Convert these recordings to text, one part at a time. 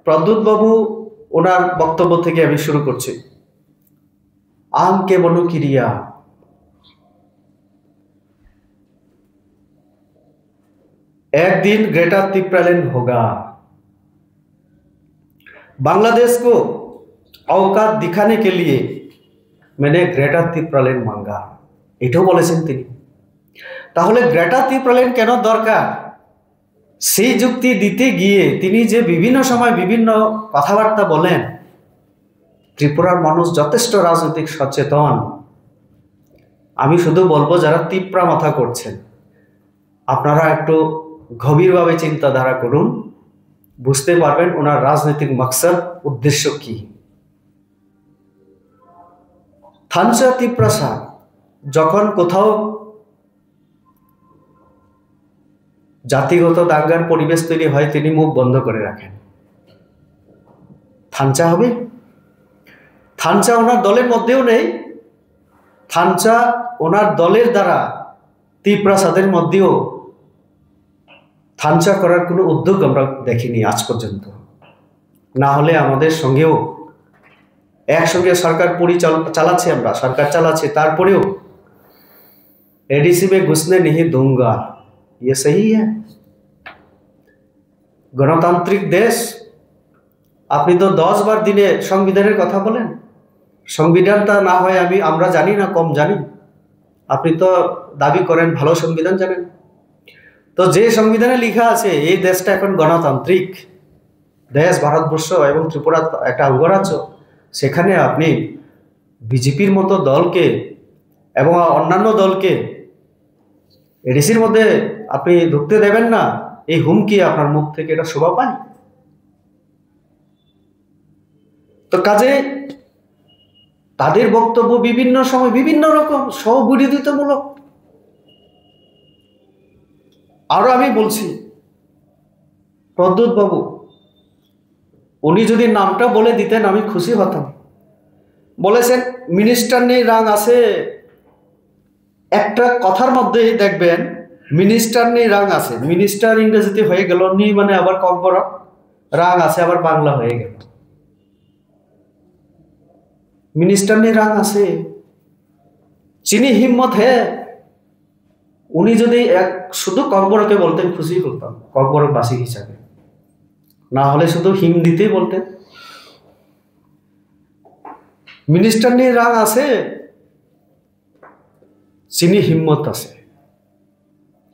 প্রদ্যুৎ বাবু ওনার বক্তব্য থেকে আমি শুরু করছি। আম কে বনু কিরিয়া, एक दिन ग्रेटा तिप्रालेन होगा। बांग्लादेश को औकात दिखाने के लिए मैंने ग्रेटा तिप्रालेन मांगा। এটাও বলেছেন তিনি। তাহলে গ্রেটা তিপ্রালেন কেন দরকার সেই যুক্তি দিতে গিয়ে তিনি যে বিভিন্ন সময় বিভিন্ন কথাবার্তা বলেন, ত্রিপুরার মানুষ যথেষ্ট রাজনৈতিক সচেতন। আমি শুধু বলবো যারা তিপ্রা মাথা করছেন আপনারা একটু গভীরভাবে চিন্তাধারা করুন, বুঝতে পারবেন ওনার রাজনৈতিক মাকসাদ উদ্দেশ্য কি। থানচা তিপ্রাসা যখন কোথাও জাতিগত দাঙ্গার পরিবেশ তৈরি হয় তিনি মুখ বন্ধ করে রাখেন। থানচা হবে? থানচা ওনার দলের মধ্যেও নেই, থানচা ওনার দলের দ্বারা তিপ্রাসাদের মধ্যেও থানচা করার কোনো উদ্যোগ আমরা দেখিনি আজ পর্যন্ত। না হলে আমাদের সঙ্গেও একসঙ্গে সরকার চালাচ্ছে, আমরা সরকার চালাচ্ছে, তারপরেও एडीसी में घुसने नहीं दूंगा, ये सही है? গণতান্ত্রিক দেশ। আপনি তো 10 বার দিনে সংবিধানের কথা বলেন, সংবিধানটা না হয় আমরা জানি না, কম জানি। আপনি তো দাবি করেন ভালো সংবিধান জানেন। তো যে সংবিধানে লেখা আছে এই দেশটা এখন গণতান্ত্রিক দেশ, ভারতবর্ষ এবং ত্রিপুরা একটা অঙ্গরাজ্য, সেখানে আপনি বিজেপির মতো দলকে এবং অন্যান্য দলকে এডিসির মধ্যে আপনি ঢুকতে দেবেন না, এই হুমকি আপনার মুখ থেকে এটা শোভা পায়? তো কাজে তাদের বক্তব্য বিভিন্ন সময় বিভিন্ন রকম স্ববিরোধিতামূলক। আরো আমি বলছি, প্রদ্যুৎ বাবু উনি যদি নামটা বলে দিতেন আমি খুশি হতাম। বলেছেন মিনিস্টার নেই রাং আছে, একটা কথার মধ্যে দেখবেন মিনিস্টার নেই রাং আছে। মিনিস্টার ইংরেজিতে হয়ে গেল, নি মানে আবার কম পড়া, রাং আছে আবার বাংলা হয়ে গেল। মিনিস্টার নেই রাং আছে, চিনি হিম্মত হে। উনি যদি শুধু ককবরকে বলতেন খুশি হতাম ককবরকবাসী হিসাবে, না হলে শুধু হিম দিতেই বলতেন। মিনিস্টার নেই রাং আছে, চিনি হিম্মত আছে,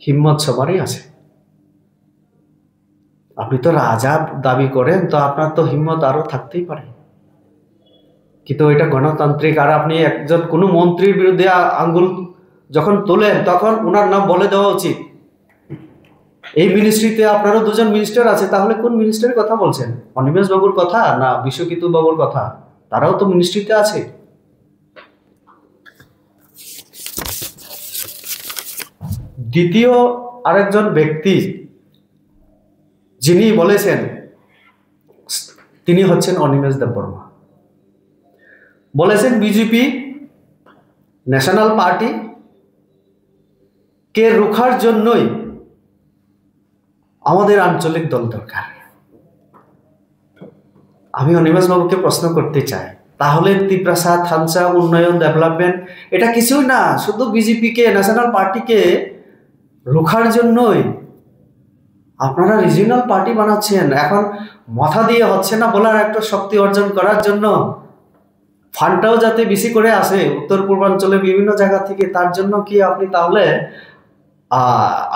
হিম্মত সবারই আছে। আপনি তো রাজা দাবি করেন, তো আপনার তো হিম্মত আরো থাকতেই পারে, কিন্তু এটা গণতান্ত্রিক। আর আপনি একজন কোনো মন্ত্রীর বিরুদ্ধে আঙ্গুল যখন তোলেন তখন ওনার নাম বলে দেওয়া উচিত। এই মিনিস্ট্রিতে আপনারও দুজন মিনিস্টার আছে, তাহলে কোন মিনিস্টারের কথা বলছেন? অনিমেষ বাবুর কথা না বিশ্বকিতু বাবুর কথা? তারাও তো মিনিস্ট্রিতে আছে। দ্বিতীয় আরেকজন ব্যক্তি যিনি বলেছেন তিনি হচ্ছেন অনিমেষ দেববর্মা। বলেছেন বিজেপি ন্যাশনাল পার্টি কে রুখার জন্যই আমাদের আঞ্চলিক দল দরকার। আমি অনিমেষ বাবুকে প্রশ্ন করতে চাই, তাহলে তিপ্রাসা থানচা উন্নয়ন ডেভেলপমেন্ট এটা কিছুই না, শুধু বিজেপিকে ন্যাশনাল পার্টিকে রুখার জন্যই আপনারা রিজিওনাল পার্টি বানাচ্ছেন। এখন মাথা দিয়ে হচ্ছে না বলার একটা শক্তি অর্জন করার জন্য ফান্ডটাও যাতে বেশি করে আসে উত্তর পূর্বাঞ্চলে বিভিন্ন জায়গা থেকে, তার জন্য কি আপনি তাহলে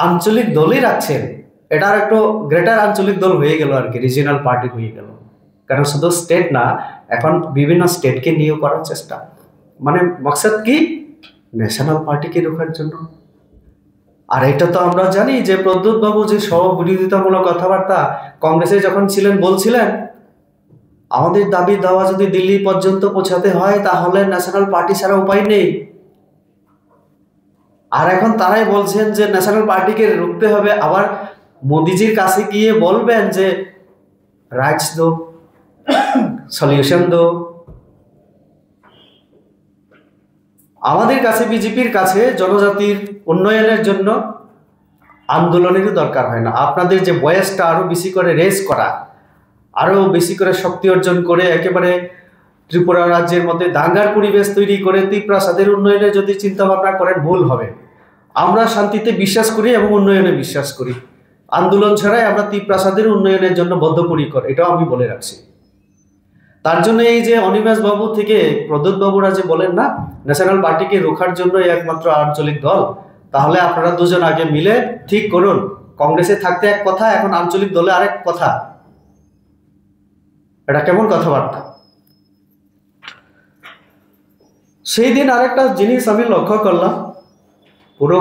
আঞ্চলিক দলই রাখছেন? এটার একটু গ্রেটার আঞ্চলিক দল হয়ে গেল আর কি, রিজিওনাল পার্টি হয়ে গেল। কারণ শুধু স্টেট না, এখন বিভিন্ন স্টেটকে নিয়েও করার চেষ্টা। মানে মকসদ কি? ন্যাশনাল পার্টিকে রোখার জন্য। আর এটা তো আমরা জানি যে প্রদ্যুৎ বাবু যে স্ববিরোধিতামূলক কথাবার্তা কংগ্রেসে যখন ছিলেন বলছিলেন আমাদের দাবি দাওয়া যদি দিল্লি পর্যন্ত পৌঁছাতে হয় তাহলে ন্যাশনাল পার্টি ছাড়া উপায় নেই। আর এখন তারাই বলছেন যে ন্যাশনাল পার্টিকে রুখতে হবে, আবার মোদিজির কাছে গিয়ে বলবেন যে রাইটস দো, সলিউশন দো। আমাদের কাছে বিজেপির কাছে জনজাতির উন্নয়নের জন্য আন্দোলনেরও দরকার হয় না, আপনাদের যে বয়সটা আরো বেশি করে রেজ করা, আরো বেশি করে শক্তি অর্জন করে একেবারে ত্রিপুরা রাজ্যের মধ্যে দাঙ্গার পরিবেশ তৈরি করে ত্রিপ্রাসাদের উন্নয়নে যদি চিন্তা ভাবনা করেন ভুল হবে। আমরা শান্তিতে বিশ্বাস করি এবং উন্নয়নে বিশ্বাস করি। আন্দোলন ছাড়াই আমরা ত্রিপ্রাসাদের উন্নয়নের জন্য বদ্ধপরিকর, এটাও আমি বলে রাখছি। তার জন্য এই যে অনিমেষ বাবু থেকে প্রদ্যোৎ বাবুরা যে বলেন না ন্যাশনাল পার্টিকে রোখার জন্য একমাত্র আঞ্চলিক দল, তাহলে আপনারা দুজন আগে মিলে ঠিক করুন। কংগ্রেসে থাকতে এক কথা, এখন আঞ্চলিক দলে আরেক কথা। এটা কেমন কথাবার্তা? সেই দিন আরেকটা জিনিস আমি লক্ষ্য করলাম, পুরো